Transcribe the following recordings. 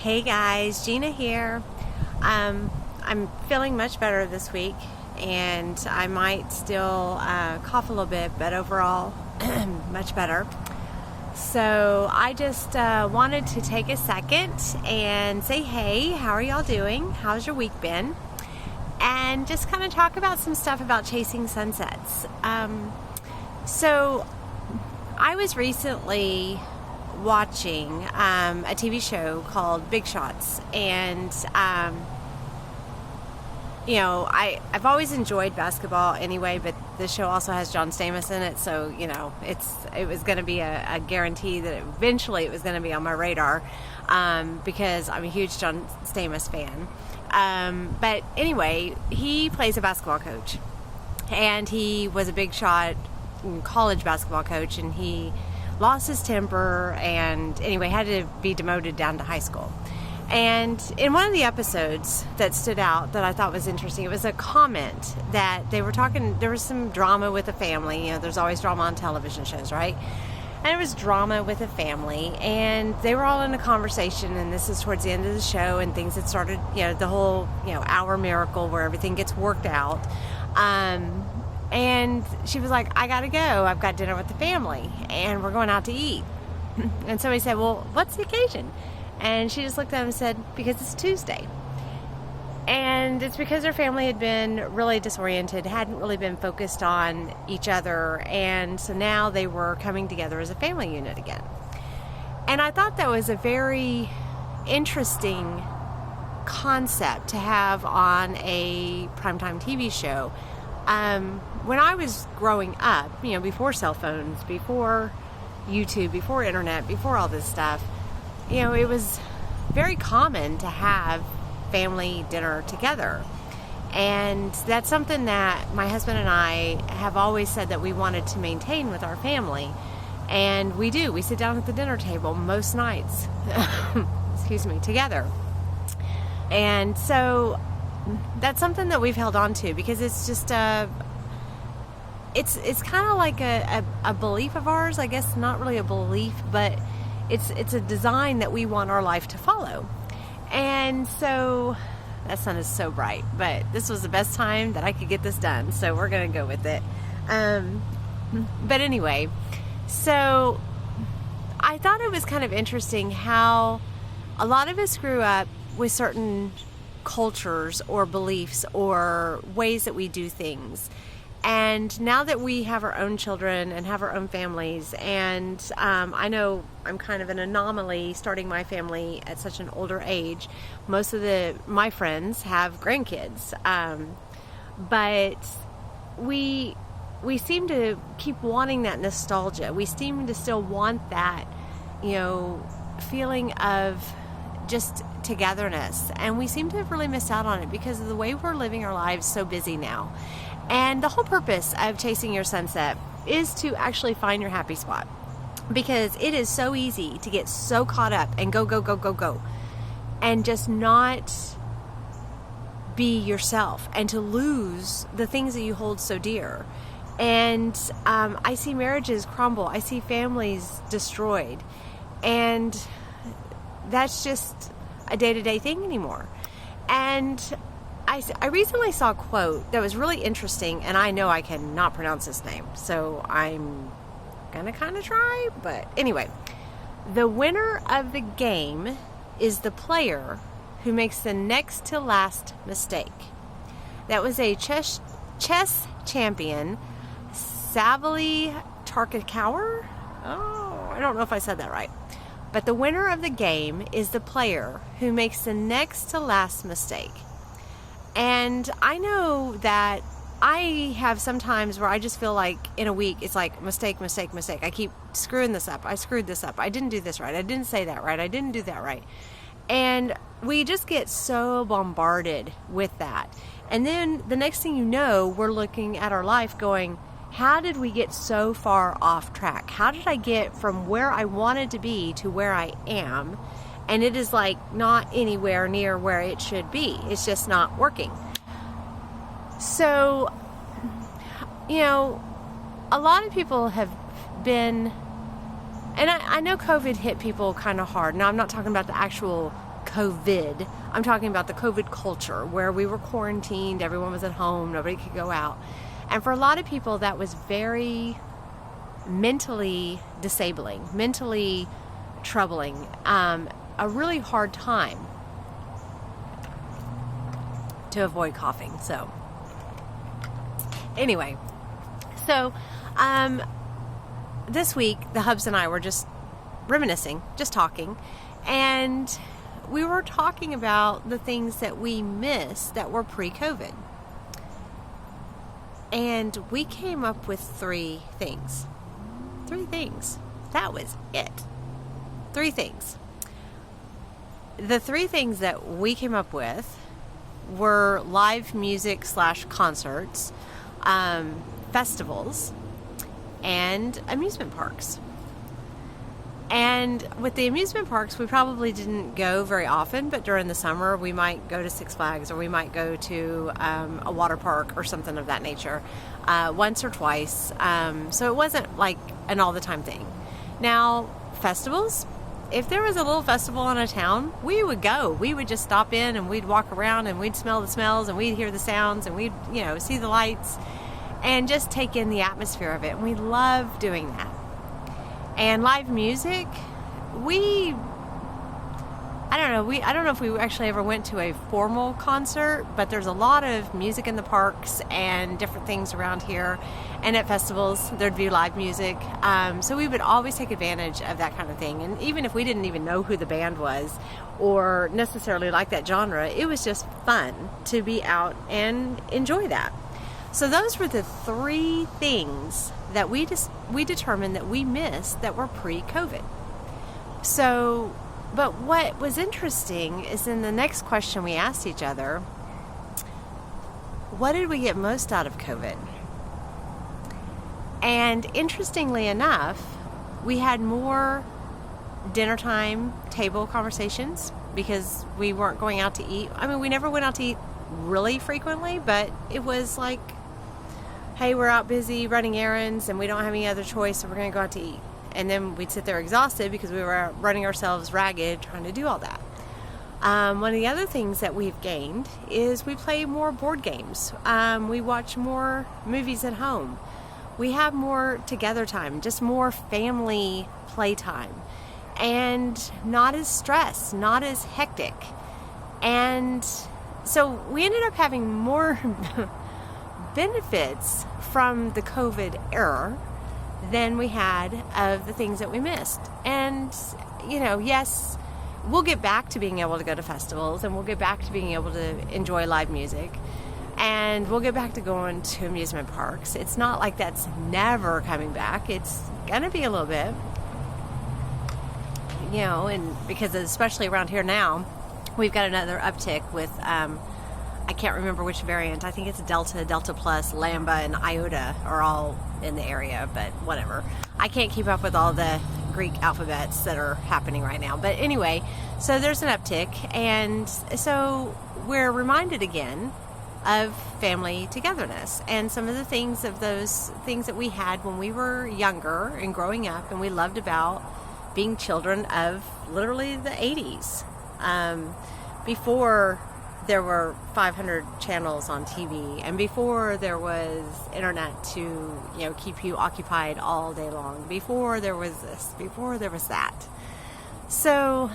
Hey guys, Gina here. I'm feeling much better this week, and I might still cough a little bit, but overall, much better. So I just wanted to take a second and say, hey, how are y'all doing? How's your week been? And just kind of talk about some stuff about chasing sunsets. So I was recently watching a TV show called Big Shots, and I've always enjoyed basketball anyway, but this show also has John Stamos in it, so it was going to be a guarantee that eventually it was going to be on my radar, because I'm a huge John Stamos fan. But anyway, he plays a basketball coach, and he was a big shot college basketball coach, and he lost his temper and anyway had to be demoted down to high school. And in one of the episodes that stood out that I thought was interesting, it was a comment that they were talking, there was some drama with a family. There's always drama on television shows, right? And there was drama with a family, and they were all in a conversation, and this is towards the end of the show, and things had started, the whole, hour miracle where everything gets worked out. And she was like, I gotta go. I've got dinner with the family, and we're going out to eat. And somebody said, well, what's the occasion? And she just looked at him and said, because it's Tuesday. And it's because their family had been really disoriented, hadn't really been focused on each other, and so now they were coming together as a family unit again. And I thought that was a very interesting concept to have on a primetime TV show. When I was growing up, before cell phones, before YouTube, before internet, before all this stuff, it was very common to have family dinner together. And that's something that my husband and I have always said that we wanted to maintain with our family. And we do. We sit down at the dinner table most nights, together. And so that's something that we've held on to because it's just it's kind of like a belief of ours, I guess. Not really a belief, but it's a design that we want our life to follow. And so that sun is so bright, but this was the best time that I could get this done, so we're gonna go with it. But anyway, so I thought it was kind of interesting how a lot of us grew up with certain cultures or beliefs or ways that we do things. And now that we have our own children and have our own families, and I know I'm kind of an anomaly starting my family at such an older age. Most of my friends have grandkids, but we seem to keep wanting that nostalgia. We seem to still want that, feeling of just togetherness, and we seem to have really missed out on it because of the way we're living our lives so busy now. And the whole purpose of chasing your sunset is to actually find your happy spot, because it is so easy to get so caught up and go and just not be yourself and to lose the things that you hold so dear. And I see marriages crumble. I see families destroyed, and that's just a day-to-day thing anymore. And I recently saw a quote that was really interesting, and I know I cannot pronounce this name, so I'm gonna kind of try. But anyway, the winner of the game is the player who makes the next to last mistake. That was a chess champion, Savily Tarkakaur. Oh, I don't know if I said that right. But the winner of the game is the player who makes the next to last mistake. And I know that I have some times where I just feel like in a week it's like mistake. I keep screwing this up. I screwed this up. I didn't do this right. I didn't say that right. I didn't do that right. And we just get so bombarded with that. And then the next thing you know, we're looking at our life going, how did we get so far off track? How did I get from where I wanted to be to where I am? And it is like not anywhere near where it should be. It's just not working. So, a lot of people have been, and I know COVID hit people kind of hard. Now, I'm not talking about the actual COVID. I'm talking about the COVID culture where we were quarantined, everyone was at home, nobody could go out. And for a lot of people, that was very mentally disabling, mentally troubling, a really hard time to avoid coughing. So anyway, this week the hubs and I were just reminiscing, just talking, and we were talking about the things that we missed that were pre-COVID. And we came up with three things. That was it. 3 things. The 3 things that we came up with were live music / concerts, festivals, and amusement parks. And with the amusement parks, we probably didn't go very often, but during the summer, we might go to Six Flags, or we might go to a water park or something of that nature, once or twice. So it wasn't like an all the time thing. Now, festivals, if there was a little festival in a town, we would go. We would just stop in and we'd walk around and we'd smell the smells and we'd hear the sounds and we'd, see the lights and just take in the atmosphere of it. And we love doing that. And live music, I don't know if we actually ever went to a formal concert, but there's a lot of music in the parks and different things around here. And at festivals, there'd be live music. So we would always take advantage of that kind of thing. And even if we didn't even know who the band was or necessarily like that genre, it was just fun to be out and enjoy that. So those were the 3 things that we determined that we missed that were pre-COVID. So, but what was interesting is in the next question we asked each other, what did we get most out of COVID? And interestingly enough, we had more dinner time table conversations because we weren't going out to eat. I mean, we never went out to eat really frequently, but it was like, hey, we're out busy running errands and we don't have any other choice, so we're going to go out to eat. And then we'd sit there exhausted because we were running ourselves ragged trying to do all that. One of the other things that we've gained is we play more board games. We watch more movies at home. We have more together time, just more family playtime. And not as stressed, not as hectic. And so we ended up having more benefits from the COVID era than we had of the things that we missed. And, yes, we'll get back to being able to go to festivals and we'll get back to being able to enjoy live music and we'll get back to going to amusement parks. It's not like that's never coming back. It's going to be a little bit, and because especially around here now, we've got another uptick with, I can't remember which variant. I think it's Delta, Delta Plus, Lambda, and Iota are all in the area, but whatever. I can't keep up with all the Greek alphabets that are happening right now. But anyway, so there's an uptick, and so we're reminded again of family togetherness and some of the things of those things that we had when we were younger and growing up, and we loved about being children of literally the 80s. Before there were 500 channels on TV, and before there was internet to, keep you occupied all day long, before there was this, before there was that. So,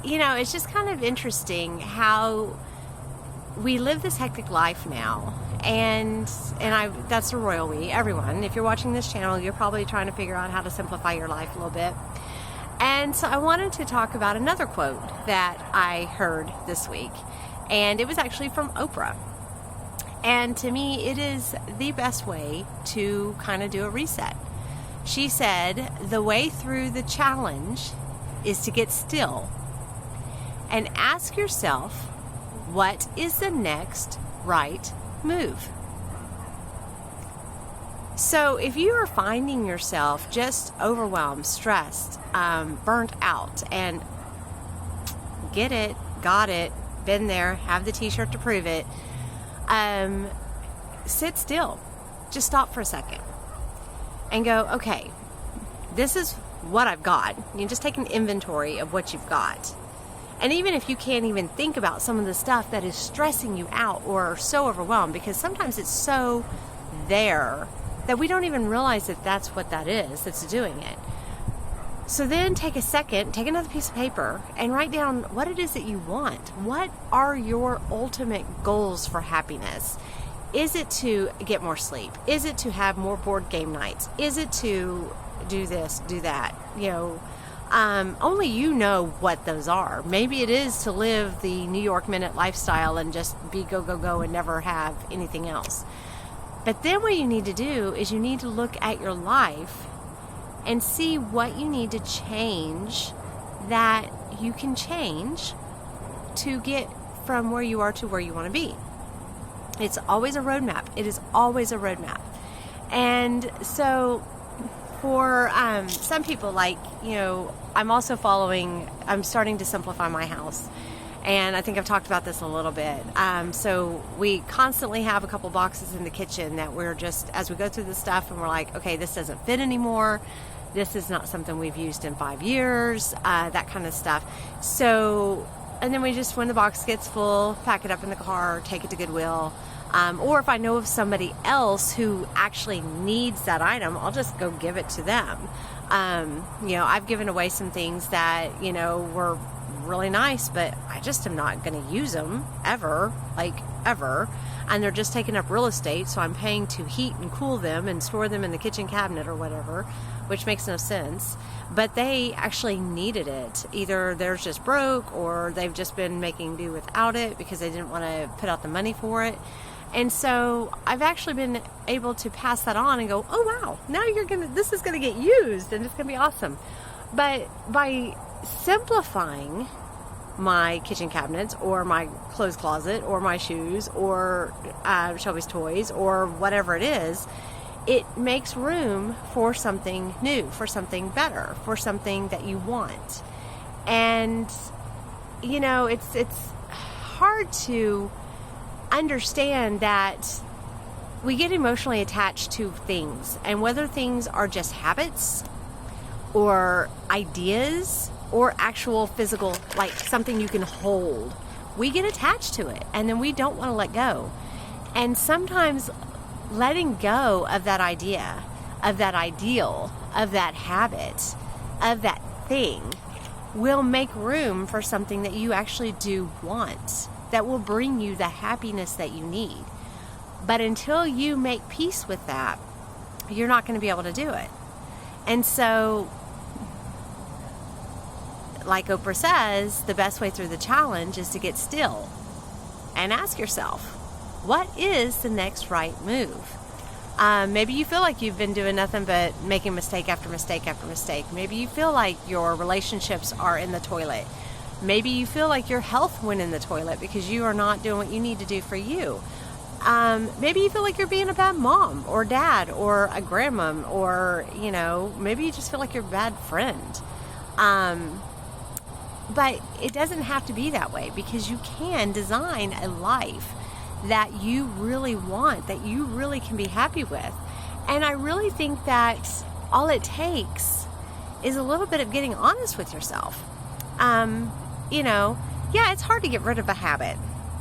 it's just kind of interesting how we live this hectic life now. And that's a royal we, everyone. If you're watching this channel, you're probably trying to figure out how to simplify your life a little bit. And so I wanted to talk about another quote that I heard this week, and it was actually from Oprah. And to me, it is the best way to kind of do a reset. She said, the way through the challenge is to get still and ask yourself, what is the next right move? So if you are finding yourself just overwhelmed, stressed, burnt out, and get it, got it, been there, have the t-shirt to prove it, sit still. Just stop for a second and go, okay, this is what I've got. You just take an inventory of what you've got. And even if you can't even think about some of the stuff that is stressing you out or so overwhelmed, because sometimes it's so there that we don't even realize that that's what that is that's doing it. So then take a second, take another piece of paper and write down what it is that you want. What are your ultimate goals for happiness? Is it to get more sleep? Is it to have more board game nights? Is it to do this, do that? Only you know what those are. Maybe it is to live the New York Minute lifestyle and just be go, go, go and never have anything else. But then what you need to do is you need to look at your life and see what you need to change that you can change to get from where you are to where you want to be. It's always a roadmap. It is always a roadmap. And so for some people, I'm starting to simplify my house. And I think I've talked about this a little bit. So we constantly have a couple boxes in the kitchen that we're just, as we go through the stuff and we're like, okay, this doesn't fit anymore. This is not something we've used in 5 years, that kind of stuff. So, and then we just, when the box gets full, pack it up in the car, take it to Goodwill. Or if I know of somebody else who actually needs that item, I'll just go give it to them. I've given away some things that, were really nice, but I just am not going to use them ever. And they're just taking up real estate, so I'm paying to heat and cool them and store them in the kitchen cabinet or whatever, which makes no sense. But they actually needed it. Either theirs just broke or they've just been making do without it because they didn't want to put out the money for it. And so I've actually been able to pass that on and go, oh wow, now this is gonna get used and it's gonna be awesome. But by simplifying my kitchen cabinets or my clothes closet or my shoes or Shelby's toys or whatever it is, it makes room for something new, for something better, for something that you want. And it's hard to understand that we get emotionally attached to things, and whether things are just habits or ideas or actual physical, like something you can hold, we get attached to it and then we don't want to let go. And sometimes letting go of that idea, of that ideal, of that habit, of that thing will make room for something that you actually do want, that will bring you the happiness that you need. But until you make peace with that, you're not going to be able to do it. And so, like Oprah says, the best way through the challenge is to get still and ask yourself, what is the next right move? Maybe you feel like you've been doing nothing but making mistake after mistake after mistake. Maybe you feel like your relationships are in the toilet. Maybe you feel like your health went in the toilet because you are not doing what you need to do for you. Maybe you feel like you're being a bad mom or dad or a grandmom, or, maybe you just feel like you're a bad friend. But it doesn't have to be that way, because you can design a life that you really want, that you really can be happy with. And I really think that all it takes is a little bit of getting honest with yourself. It's hard to get rid of a habit.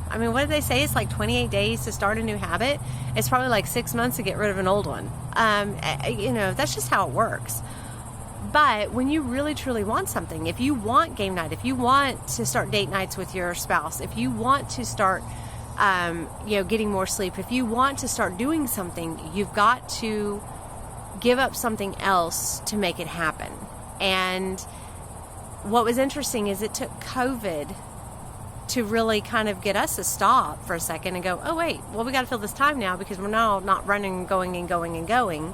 I mean, what did they say? It's like 28 days to start a new habit. It's probably like 6 months to get rid of an old one. That's just how it works. But when you really truly want something, if you want game night, if you want to start date nights with your spouse, if you want to start, getting more sleep, if you want to start doing something, you've got to give up something else to make it happen. And what was interesting is it took COVID to really kind of get us to stop for a second and go, oh wait, well, we got to fill this time now because we're now not running and going and going and going.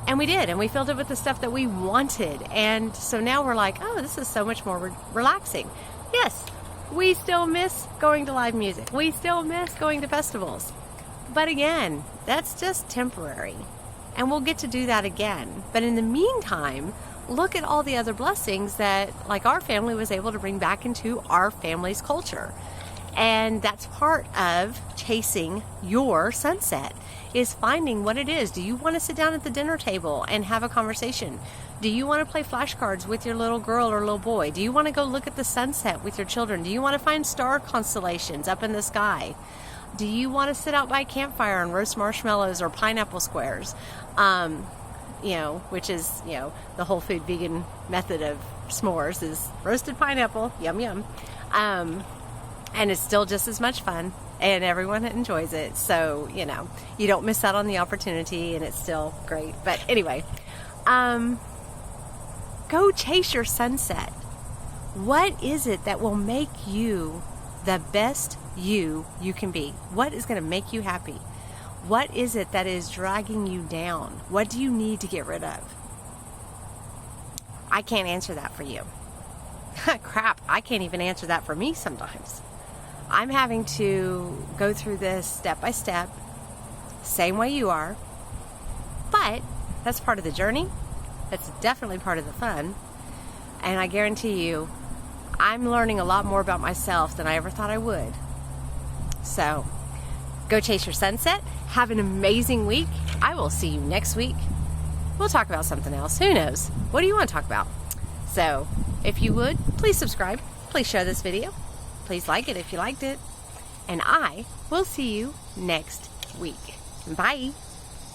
And we did, and we filled it with the stuff that we wanted. And so now we're like, oh, this is so much more relaxing. Yes, we still miss going to live music. We still miss going to festivals. But again, that's just temporary. And we'll get to do that again. But in the meantime, look at all the other blessings that, like, our family was able to bring back into our family's culture. And that's part of chasing your sunset, is finding what it is. Do you want to sit down at the dinner table and have a conversation? Do you want to play flashcards with your little girl or little boy? Do you want to go look at the sunset with your children? Do you want to find star constellations up in the sky? Do you want to sit out by a campfire and roast marshmallows or pineapple squares? Which is, the whole food vegan method of s'mores is roasted pineapple. Yum, yum. And it's still just as much fun, and everyone enjoys it. So, you don't miss out on the opportunity, and it's still great. But anyway, go chase your sunset. What is it that will make you the best you can be? What is going to make you happy? What is it that is dragging you down? What do you need to get rid of? I can't answer that for you. Crap, I can't even answer that for me sometimes. I'm having to go through this step by step, same way you are, but that's part of the journey. That's definitely part of the fun. And I guarantee you, I'm learning a lot more about myself than I ever thought I would. So, go chase your sunset. Have an amazing week. I will see you next week. We'll talk about something else. Who knows? What do you want to talk about? So, if you would, please subscribe. Please share this video. Please like it if you liked it. And I will see you next week. Bye.